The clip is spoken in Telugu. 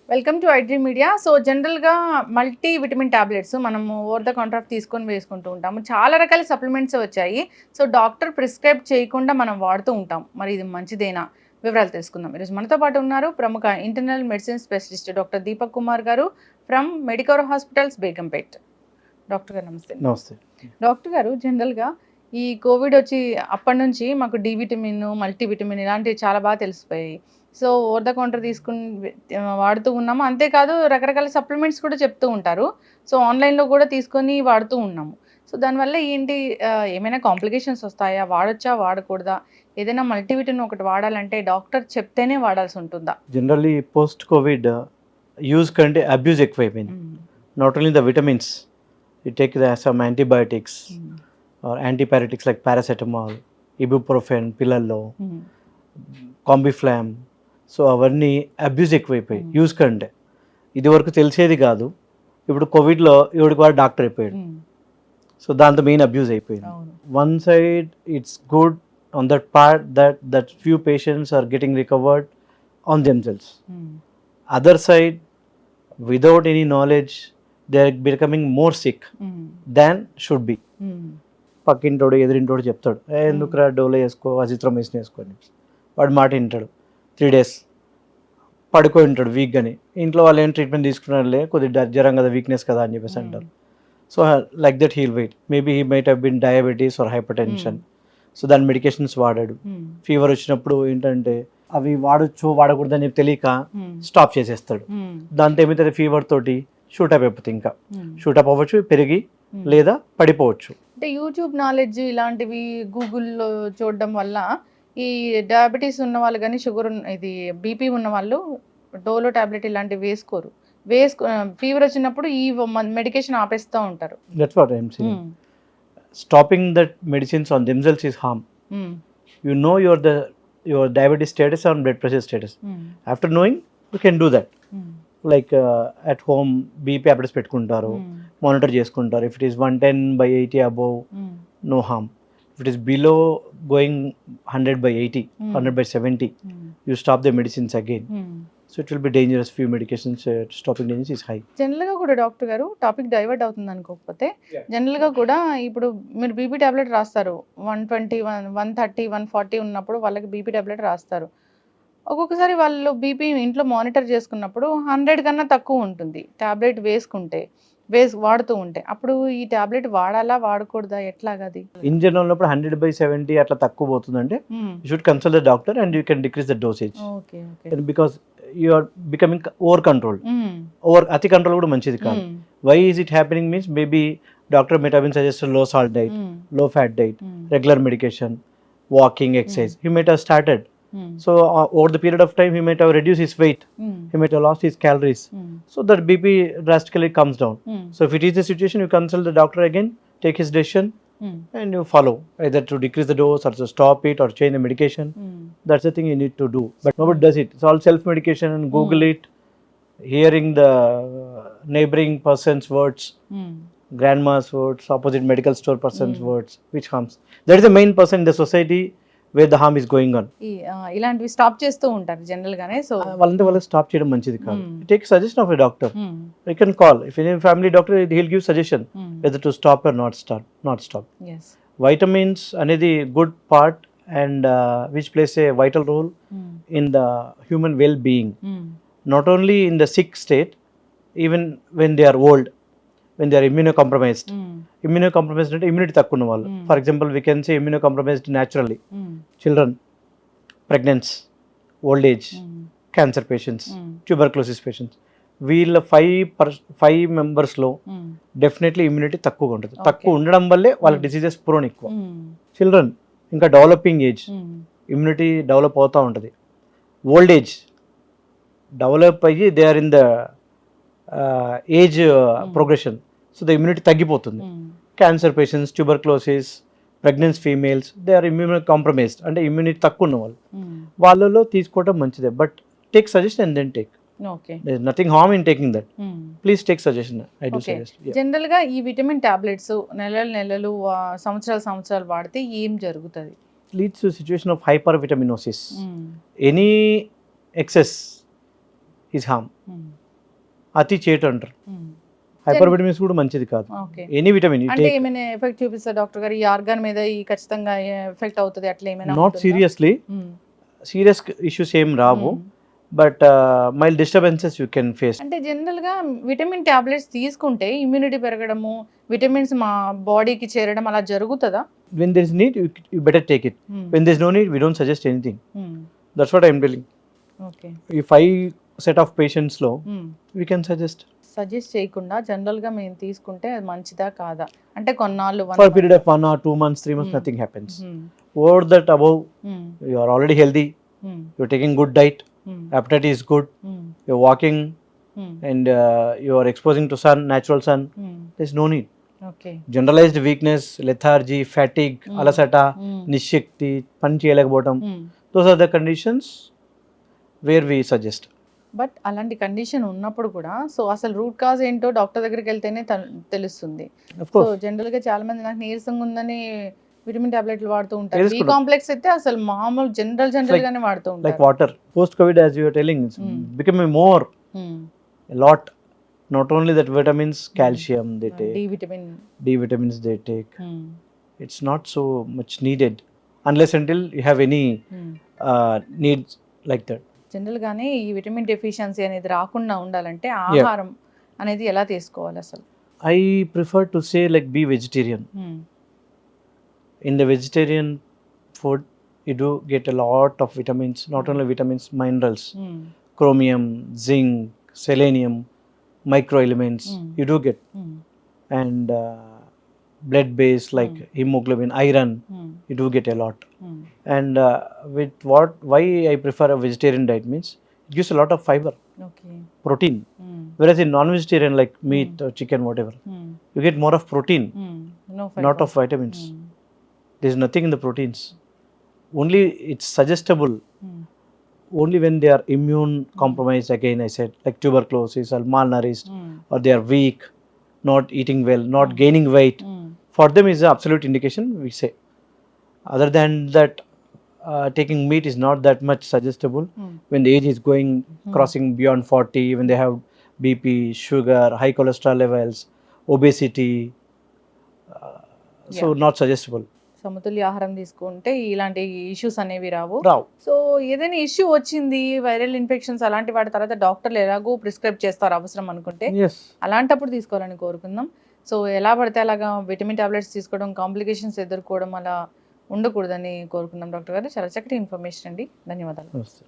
Welcome to iDream media. So జనరల్గా మల్టీ విటమిన్ టాబ్లెట్స్ మనము ఓవర్ ద కౌంటర్ తీసుకొని వేసుకుంటూ ఉంటాము. చాలా రకాల సప్లిమెంట్స్ వచ్చాయి. సో డాక్టర్ ప్రిస్క్రైబ్ చేయకుండా మనం వాడుతూ ఉంటాం. మరి ఇది మంచిదేనా? వివరాలు తెలుసుకుందాం. ఈరోజు మనతో పాటు ఉన్నారు ప్రముఖ internal medicine specialist doctor Deepak Kumar garu from Medicover hospitals, Begumpet. Doctor garu నమస్తే. నమస్తే డాక్టర్ గారు, జనరల్గా ఈ కోవిడ్ వచ్చి అప్పటి నుంచి మాకు డి విటమిన్, మల్టీ విటమిన్ ఇలాంటివి చాలా బాగా తెలిసిపోయాయి. సో ఓవర్ ద కౌంటర్ తీసుకుని వాడుతూ ఉన్నాము. అంతేకాదు రకరకాల సప్లిమెంట్స్ కూడా చెప్తూ ఉంటారు. సో ఆన్లైన్లో కూడా తీసుకొని వాడుతూ ఉన్నాము. సో దానివల్ల ఏంటి, ఏమైనా కాంప్లికేషన్స్ వస్తాయా? వాడొచ్చా, వాడకూడదా? ఏదైనా మల్టీవిటమిన్ ఒకటి వాడాలంటే డాక్టర్ చెప్తేనే వాడాల్సి ఉంటుందా? జనరల్లీ పోస్ట్ కోవిడ్ యూజ్ కంటే అబ్యూజ్ ఎక్కువైపోయింది. Not only the vitamins, you take some antibiotics or antipyretics like paracetamol, ibuprofen పిల్లల్లో, కాంబిఫ్లామ్. సో అవన్నీ అబ్యూజ్ ఎక్కువైపోయాయి యూజ్ కంటే. ఇది వరకు తెలిసేది కాదు. ఇప్పుడు కోవిడ్లో ఎవరికి వాడు డాక్టర్ అయిపోయాడు. సో దాంతో మెయిన్ అబ్యూజ్ అయిపోయింది. One side it's good on that part that few patients are getting recovered on themselves. Other side without any knowledge they are becoming more sick than should be. పక్కింటోడు ఎదురింటోడు చెప్తాడు, ఎందుకురా డోలో వేసుకో, అజిత్రోమైసిన్ వేసుకోని. వాడు మాట వింటాడు. 3 days పడుకో ఉంటాడు వీక్గాని. ఇంట్లో వాళ్ళు ఏం ట్రీట్మెంట్ తీసుకున్నారులే, కొద్దిగా జ్వరం కదా, వీక్నెస్ కదా అని చెప్పేసి అంటారు. So like that he'll wait. Maybe he might have been diabetes or hyper tension. So దాని మెడికేషన్స్ వాడాడు. ఫీవర్ వచ్చినప్పుడు ఏంటంటే అవి వాడచ్చు వాడకూడదు అని చెప్పి తెలియక స్టాప్ చేసేస్తాడు. దాంతో ఏమైతే ఫీవర్ తోటి షూటప్ అయిపోతుంది. ఇంకా షూటప్ అవ్వచ్చు, పెరిగి లేదా పడిపోవచ్చు. అంటే యూట్యూబ్ నాలెడ్జ్ ఇలాంటివి గూగుల్లో చూడడం వల్ల ఈ డయాబెటీస్ ఉన్న వాళ్ళు కానీ, షుగర్ ఇది బీపీ ఉన్న వాళ్ళు డోలో టాబ్లెట్ ఇలాంటివి వేసుకోరు. ఫీవర్ వచ్చినప్పుడు ఈ మెడికేషన్ ఆపేస్తూ ఉంటారు. That's what I am saying. Stopping that medicines on themselves is harm. You know your diabetes status and blood pressure status. After knowing, you can do that. Like at home BP apparatus పెట్టుకుంటారు, monitor చేసుకుంటారు. If it is 110/80 above, no harm. If it is below going 100/80, 100/70, you stop the medicines again. So it will be dangerous. Few medications stopping dangers is high. జనరల్గా కూడా డాక్టర్ గారు, టాపిక్ డైవర్ట్ అవుతుంది అనుకోకపోతే, జనరల్గా కూడా ఇప్పుడు మీరు బీపీ టాబ్లెట్ రాస్తారు. 120, 130, 140 ఉన్నప్పుడు వాళ్ళకి బీపీ టాబ్లెట్ రాస్తారు. ఒక్కొక్కసారి వాళ్ళు బీపీ ఇంట్లో మానిటర్ చేసుకున్నప్పుడు 100 కన్నా తక్కువ ఉంటుంది టాబ్లెట్ వేసుకుంటే, వాడుతూ ఉంటే. అప్పుడు ఈ టాబ్లెట్ వాడాలా, వాడకూడదా, ఎట్లాగది? ఇన్ జనరల్ ఉన్నప్పుడు 100/70 అట్లా తక్కువ పోతుందంటే you should consult the doctor and you can decrease the dosage. Because you are becoming over control. అతి కంట్రోల్ కూడా మంచిది కాదు. Why is it happening means maybe doctor might have been suggested low salt diet, low fat diet, regular medication, walking, exercise. He might have started. So over the period of time he might have reduced his weight, he might have lost his calories, so that BP drastically comes down. So if it is the situation, you consult the doctor again, take his decision, and you follow either to decrease the dose or to stop it or change the medication. That's the thing you need to do, but nobody does it. It's all self medication and Google it, hearing the neighboring person's words, grandma's words, opposite medical store person's words, which harms. That is the main person in the society where the harm is going on. ఇలాంటివి స్టాప్ చేస్తూ ఉంటారు జనరల్ గానే. సో వాళ్ళంతా స్టాప్ చేయడం మంచిది కాదు. Take suggestion of a doctor. You can call if any family doctor, he'll give suggestion whether to stop or not stop. Vitamins అనేది good part and which plays a vital role in the human well-being, not only in the sick state, even when they are old, when they are immunocompromised. Immunocompromised అంటే immunity తక్కువ ఉన్న వాళ్ళు. For example we can say immunocompromised naturally, children, pregnants, old age, cancer patients, tuberculosis patients. వీళ్ళ 5 మెంబర్స్లో డెఫినెట్లీ ఇమ్యూనిటీ తక్కువగా ఉంటుంది. తక్కువ ఉండడం వల్లే వాళ్ళ డిసీజెస్ ప్రోన్ ఎక్కువ. చిల్డ్రన్ ఇంకా డెవలపింగ్ ఏజ్, ఇమ్యూనిటీ డెవలప్ అవుతూ ఉంటుంది. ఓల్డ్ ఏజ్ డెవలప్ అయ్యి they are in the age progression, so the immunity తగ్గిపోతుంది. Cancer patients, tuberculosis, pregnant females, they are immunocompromised, అంటే ఇమ్యూనిటీ తక్కువ ఉన్న వాళ్ళు. వాళ్ళలో తీసుకోవడం మంచిదే, but take suggestion and then take. There is nothing harm in taking that. Please take suggestion. I do suggest. General గా ఈ విటమిన్ టాబ్లెట్స్ నెలలు సంవత్సరాలు వాడితే ఏం జరుగుతుంది? leads to a situation of hypervitaminosis. Mm. Any excess is harm. అతి చేటు అంటారు. హైపర్ విటమిన్స్ కూడా మంచిది కాదు. ఓకే. ఎనీ విటమిన్ అంటే ఏమైనా ఎఫెక్ట్ చూపిస్తా డాక్టర్ గారు ఈ ఆర్గాన్ మీద ఈ ఖచ్చితంగా ఎఫెక్ట్ అవుతుంది అట్లా ఏమైనా నాట్ సీరియస్లీ సీరియస్ ఇష్యూస్ ఏం రావు, but mild disturbances you can face. అంటే జనరల్ గా విటమిన్ టాబ్లెట్స్ తీసుకుంటే ఇమ్యూనిటీ పెరగడము, విటమిన్స్ మా బాడీకి చేరడం అలా జరుగుతుందా? When there is need, you better take it. When there is no need, we don't suggest anything. That's what I am telling. Okay. If I set of patients low, we can suggest. Suggest చేయకుండా జనరల్ గా మేము తీసుకుంటే అది మంచిదా కాదా అంటే కొన్నాళ్ళు For a period of 1 or 2 months, 3 months, nothing happens. Over that above, you are already healthy, you are taking good diet, appetite is good, you are walking, and you are exposing to sun, natural sun. There is no need. Okay. Generalized weakness, lethargy, fatigue, alasata, nishakti, పని చేయలేకపోవడం, those are the conditions where we suggest. But అలాంటి కండిషన్ ఉన్నప్పుడు కూడా సో అసలు రూట్ కాజ్ ఏంటో డాక్టర్ దగ్గరికి వెళ్తేనే తెలుస్తుంది. Of సో course, జనరల్ గా చాలా మంది నాకు నీరసంగా ఉందని విటమిన్ టాబ్లెట్లు వాడుతూ ఉంటారు. బి తెలుసుకున్నాం. కాంప్లెక్స్ అయితే అసలు మామూలు జనరల్ గానే వాడుతూ like ఉంటారు. water. Post COVID, as you are telling, it's becoming more, a lot. Not only that, vitamins, calcium they take, D vitamin. D vitamins they take. It's not so much needed unless until you have any needs like that. General గానే ఈ విటమిన్ డెఫిషియన్సీ అనేది రాకుండా ఉండాలంటే ఆహారం అనేది ఎలా తీసుకోవాలి అసలు? I prefer to say like be vegetarian. In the vegetarian food, you do get a lot of vitamins, not only vitamins, minerals, chromium, zinc, selenium, microelements, you do get, and blood based like hemoglobin, iron, you do get a lot. And with why I prefer a vegetarian diet means it gives a lot of fiber, okay. protein, whereas in non-vegetarian like meat or chicken, whatever, you get more of protein, not of vitamins. There is nothing in the proteins. Only it's suggestible only when they are immune compromised, again I said, like tuberculosis or malnourished, or they are weak, not eating well, not gaining weight. For them is the absolute indication, we say. Other than that, taking meat is not that much suggestible when the age is going crossing beyond 40, when they have BP, sugar, high cholesterol levels, obesity, so not suggestible. సమతుల్య ఆహారం తీసుకుంటే ఇలాంటి ఇష్యూస్ అనేవి రావు. Raw. సో ఏదైనా ఇష్యూ వచ్చింది, వైరల్ ఇన్ఫెక్షన్స్ అలాంటి వాటి తర్వాత డాక్టర్లు ఎలాగో ప్రిస్క్రైబ్ చేస్తారు అవసరం అనుకుంటే, Yes. అలాంటప్పుడు తీసుకోవాలని కోరుకుందాం. సో ఎలా పడితే అలాగా విటమిన్ టాబ్లెట్స్ తీసుకోవడం, కాంప్లికేషన్స్ ఎదుర్కోవడం అలా ఉండకూడదని కోరుకుందాం డాక్టర్ గారు. చాలా చక్కటి ఇన్ఫర్మేషన్ అండి. ధన్యవాదాలు. Namaste.